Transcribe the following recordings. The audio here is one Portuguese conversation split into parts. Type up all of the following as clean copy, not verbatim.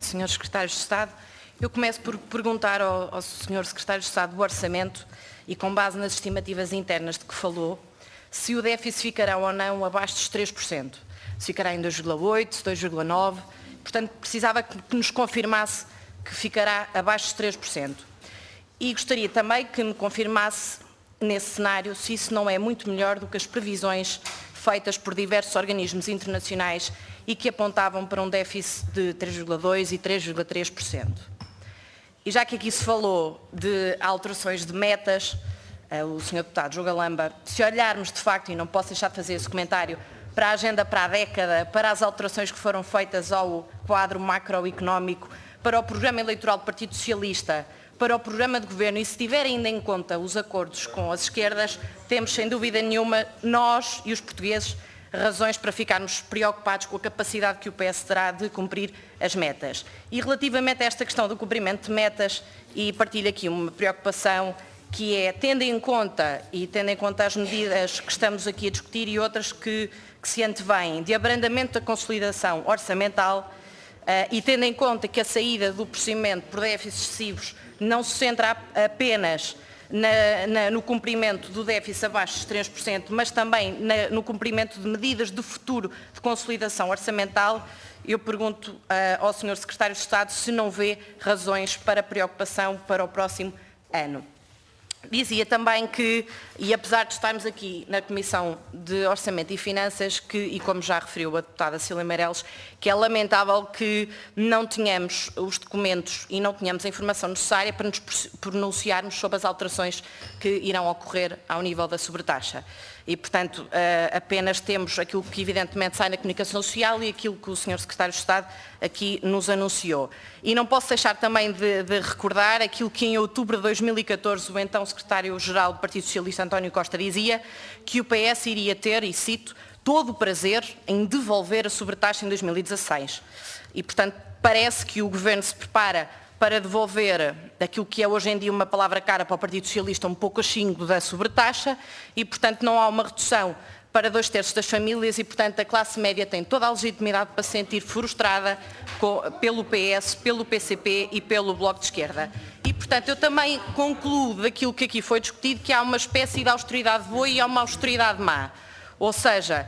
Senhores Secretários de Estado, eu começo por perguntar ao Sr. Secretário de Estado do Orçamento, e com base nas estimativas internas de que falou, se o déficit ficará ou não abaixo dos 3%. Se ficará em 2,8%, 2,9%. Portanto, precisava que nos confirmasse que ficará abaixo dos 3%. E gostaria também que me confirmasse, nesse cenário, se isso não é muito melhor do que as previsões feitas por diversos organismos internacionais e que apontavam para um déficit de 3,2% e 3,3%. E já que aqui se falou de alterações de metas, o Sr. Deputado João Galamba, se olharmos de facto, e não posso deixar de fazer esse comentário, para a agenda para a década, para as alterações que foram feitas ao quadro macroeconómico, para o programa eleitoral do Partido Socialista, para o programa de governo, e se tiver ainda em conta os acordos com as esquerdas, temos sem dúvida nenhuma, nós e os portugueses, razões para ficarmos preocupados com a capacidade que o PS terá de cumprir as metas. E relativamente a esta questão do cumprimento de metas, e partilho aqui uma preocupação que é, tendo em conta as medidas que estamos aqui a discutir e outras que se antevêm, de abrandamento da consolidação orçamental, e tendo em conta que a saída do procedimento por déficits excessivos não se centra apenas no cumprimento do déficit abaixo dos 3%, mas também no cumprimento de medidas de futuro de consolidação orçamental, eu pergunto ao Sr. Secretário de Estado se não vê razões para preocupação para o próximo ano. Dizia também que, e apesar de estarmos aqui na Comissão de Orçamento e Finanças, e como já referiu a deputada Cília Meireles, que é lamentável que não tenhamos os documentos e não tenhamos a informação necessária para nos pronunciarmos sobre as alterações que irão ocorrer ao nível da sobretaxa. E, portanto, apenas temos aquilo que evidentemente sai na comunicação social e aquilo que o Sr. Secretário de Estado aqui nos anunciou. E não posso deixar também de recordar aquilo que em outubro de 2014 o então Secretário-Geral do Partido Socialista, António Costa, dizia que o PS iria ter, e cito, todo o prazer em devolver a sobretaxa em 2016. E, portanto, parece que o Governo se prepara para devolver aquilo que é hoje em dia uma palavra cara para o Partido Socialista, um pouco achingo da sobretaxa, e, portanto, não há uma redução para 2/3 das famílias e, portanto, a classe média tem toda a legitimidade para se sentir frustrada pelo PS, pelo PCP e pelo Bloco de Esquerda. E, portanto, eu também concluo daquilo que aqui foi discutido que há uma espécie de austeridade boa e há uma austeridade má. Ou seja,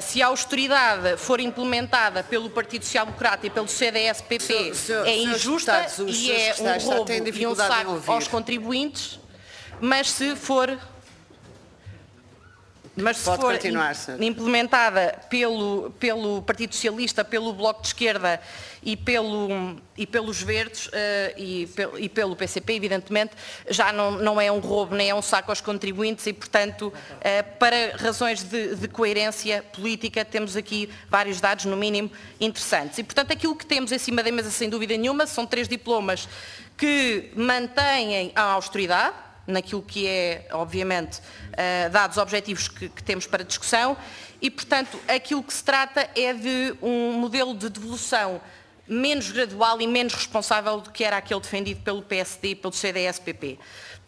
se a austeridade for implementada pelo Partido Social Democrata e pelo CDS-PP é injusta e é um roubo e um saco aos contribuintes, mas se for implementada pelo Partido Socialista, pelo Bloco de Esquerda e pelos Verdes e pelo PCP, evidentemente, já não é um roubo nem é um saco aos contribuintes e, portanto, para razões de coerência política, temos aqui vários dados, no mínimo, interessantes. E, portanto, aquilo que temos em cima da mesa, sem dúvida nenhuma, são 3 diplomas que mantêm a austeridade, naquilo que é, obviamente, dados objetivos que temos para discussão e, portanto, aquilo que se trata é de um modelo de devolução menos gradual e menos responsável do que era aquele defendido pelo PSD e pelo CDS-PP.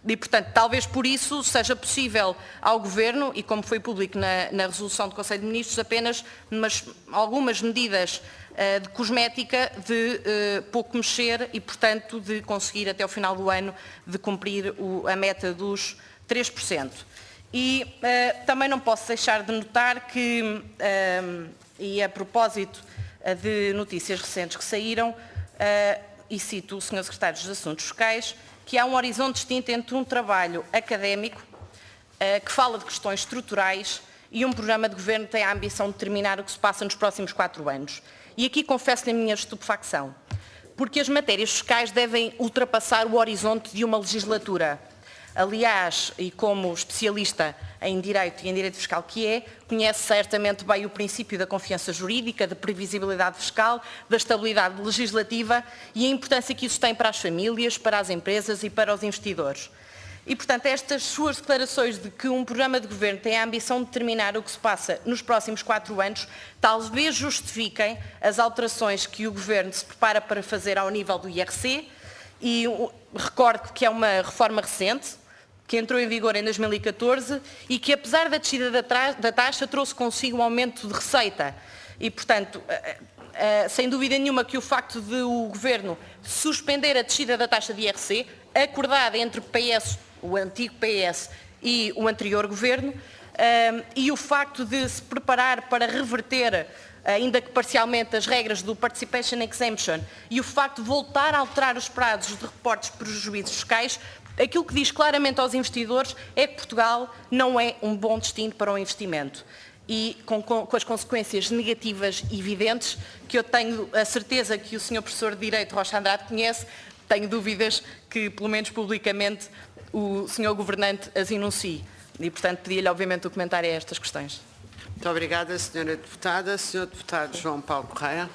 E, portanto, talvez por isso seja possível ao Governo, e como foi público na resolução do Conselho de Ministros, apenas algumas medidas de cosmética, de pouco mexer e, portanto, de conseguir até ao final do ano de cumprir a meta dos 3%. E também não posso deixar de notar que, e a propósito de notícias recentes que saíram, e cito o Sr. Secretário dos Assuntos Fiscais, que há um horizonte distinto entre um trabalho académico que fala de questões estruturais e um programa de governo que tem a ambição de determinar o que se passa nos próximos 4 anos. E aqui confesso-lhe a minha estupefacção, porque as matérias fiscais devem ultrapassar o horizonte de uma legislatura. Aliás, e como especialista em Direito e em Direito Fiscal que é, conhece certamente bem o princípio da confiança jurídica, da previsibilidade fiscal, da estabilidade legislativa e a importância que isso tem para as famílias, para as empresas e para os investidores. E, portanto, estas suas declarações de que um programa de governo tem a ambição de determinar o que se passa nos próximos 4 anos, talvez justifiquem as alterações que o Governo se prepara para fazer ao nível do IRC, e recordo que é uma reforma recente, que entrou em vigor em 2014 e que, apesar da descida da taxa, trouxe consigo um aumento de receita. E, portanto, sem dúvida nenhuma que o facto de o Governo suspender a descida da taxa de IRC, acordada entre o antigo PS e o anterior Governo, e o facto de se preparar para reverter, ainda que parcialmente, as regras do Participation Exemption e o facto de voltar a alterar os prazos de reportes de prejuízos fiscais, aquilo que diz claramente aos investidores é que Portugal não é um bom destino para o investimento. E com as consequências negativas evidentes, que eu tenho a certeza que o Sr. Professor de Direito Rocha Andrade conhece, tenho dúvidas que, pelo menos publicamente, o Sr. Governante as enuncie. E, portanto, pedi-lhe, obviamente, o comentário a estas questões. Muito obrigada, Sra. Deputada. Sr. Deputado João Paulo Correia.